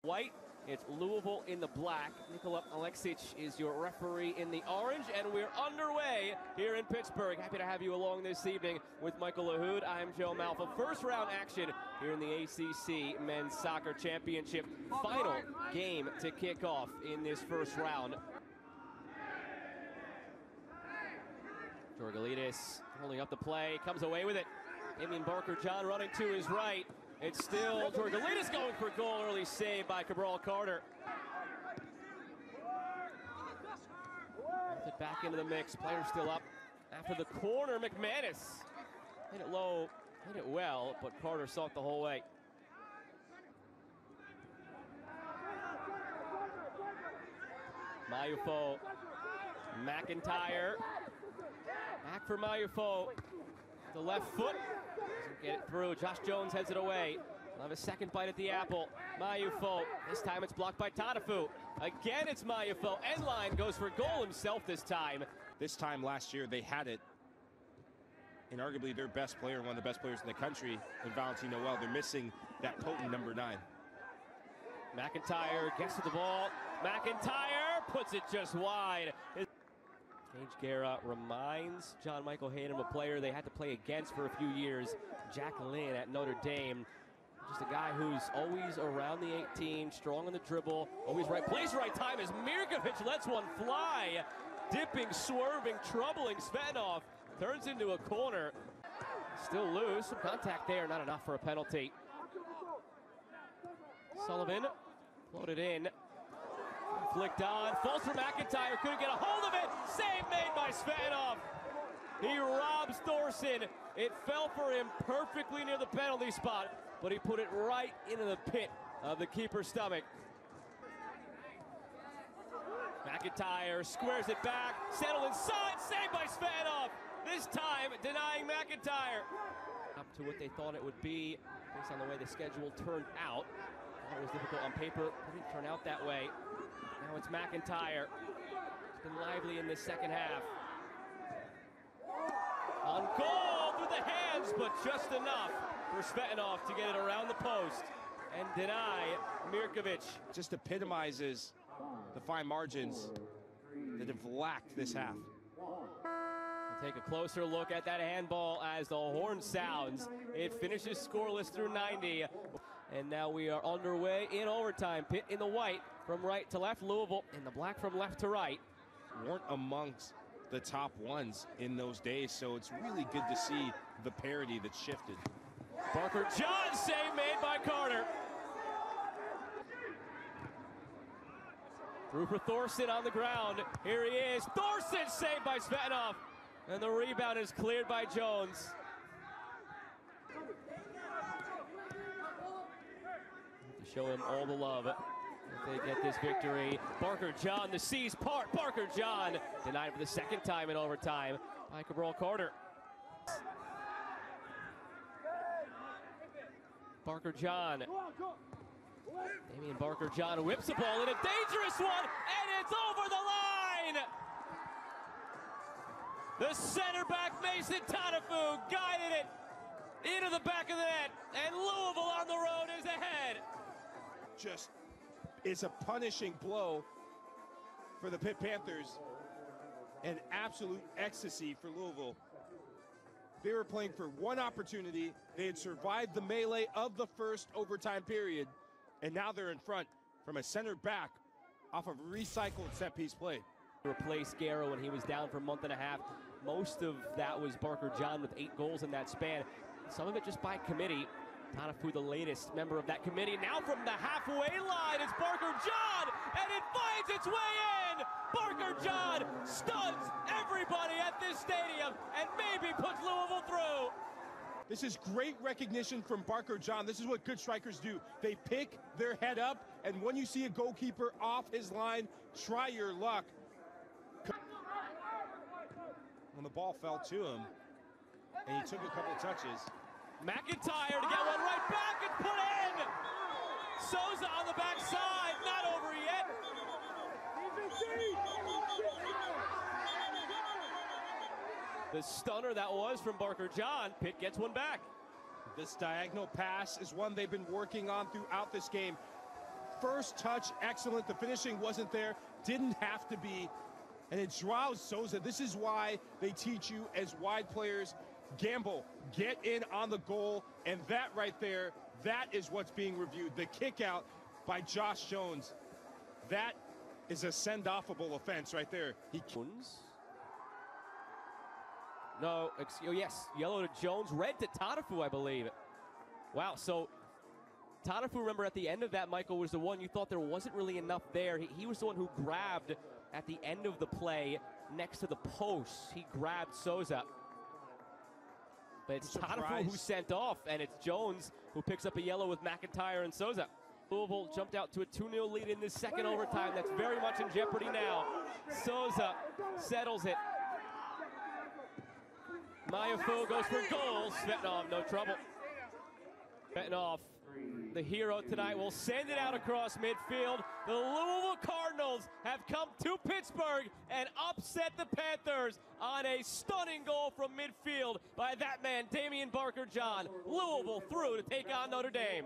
white. It's Louisville in the black. Nikola Alexic is your referee in the orange, and we're underway here in Pittsburgh. Happy to have you along this evening with Michael LaHood. I'm Joe Malfa. First round action here in the ACC Men's Soccer Championship. Final game to kick off in this first round. Georgalides holding up the play, comes away with it. Damian Barker-John running to his right. It's still Georgalides going for goal. Early save by Cabral Carter. Puts it back into the mix. Player still up after the corner. McManus hit it low, hit it well, but Carter saw it the whole way. Mayufo, McIntyre, back for Mayufo. The left foot, doesn't get it through. Josh Jones heads it away. He'll have a second bite at the apple. Mayufo, this time it's blocked by Tadafu. Again it's Mayufo. Endline goes for goal himself this time. This time last year they had it. And arguably their best player, one of the best players in the country, in Valentin Noel. They're missing that potent number 9. McIntyre gets to the ball. McIntyre puts it just wide. Gage Guerra reminds John Michael Hayden of a player they had to play against for a few years, Jack Lynn at Notre Dame. Just a guy who's always around the 18, strong on the dribble, always right place, right time as Mirkovic lets one fly. Dipping, swerving, troubling Svetnov. Turns into a corner. Still loose, some contact there, not enough for a penalty. Sullivan floated in. Flicked on, falls for McIntyre, couldn't get a hold of it. Save made by Svetnov. He robs Thorson. It fell for him perfectly near the penalty spot, but he put it right into the pit of the keeper's stomach. McIntyre squares it back, settled inside, saved by Svetnov. This time denying McIntyre. Up to what they thought it would be based on the way the schedule turned out. It was difficult on paper, it didn't turn out that way. Now it's McIntyre. It's been lively in this second half. On goal through the hands, but just enough for Svetnov to get it around the post and deny Mirkovic. Just epitomizes the fine margins that have lacked this half. We'll take a closer look at that handball as the horn sounds. It finishes scoreless through 90. And now we are underway in overtime. Pitt in the white from right to left. Louisville in the black from left to right. Weren't amongst the top ones in those days, so it's really good to see the parity that's shifted. Barker-John, save made by Carter. Through for Thorson on the ground. Here he is. Thorson saved by Svetnov. And the rebound is cleared by Jones. To show him all the love if they get this victory. Barker-John, the seas part. Barker-John denied for the second time in overtime by Cabral Carter. Barker-John. Damian Barker-John whips the ball in a dangerous one, and it's over the line! The center back Mason Tadafu guided it into the back of the net, and Louisville on the road is ahead. Just is a punishing blow for the Pitt Panthers. An absolute ecstasy for Louisville. They were playing for one opportunity. They had survived the melee of the first overtime period, and now they're in front from a center back off of recycled set-piece play. Replaced Guerra when he was down for a month and a half. Most of that was Barker-John with 8 goals in that span. Some of it just by committee. Tadafu, the latest member of that committee. Now from the halfway line, it's Barker-John, and it finds its way in! Barker-John stuns everybody at this stadium and maybe puts Louisville through. This is great recognition from Barker-John. This is what good strikers do. They pick their head up, and when you see a goalkeeper off his line, try your luck. When the ball fell to him, and he took a couple touches. McIntyre to get one right back and put in! Souza on the backside, not over yet. The stunner that was from Barker-John. Pitt gets one back. This diagonal pass is one they've been working on throughout this game. first touch, excellent. The finishing wasn't there, didn't have to be. And it draws Souza. This is why they teach you as wide players, gamble, get in on the goal, and that right there, that is what's being reviewed. The kick out by Josh Jones, that is a send-offable offense right there. No, oh yes, yellow to Jones, red to Tatafu, I believe. Wow, so Tatafu, remember at the end of that, Michael, was the one you thought there wasn't really enough there. He was the one who grabbed at the end of the play next to the post. He grabbed Souza. But it's Tatafu who sent off, and it's Jones who picks up a yellow with McIntyre and Souza. Louisville jumped out to a 2-0 lead in this second overtime. That's very much in jeopardy now. Souza settles it. Mayafu goes for goals. Svetnov, no trouble. Svetnov, the hero tonight, will send it out across midfield. The Louisville Cardinals have come to Pittsburgh and upset the Panthers on a stunning goal from midfield by that man, Damian Barker-John. Louisville through to take on Notre Dame.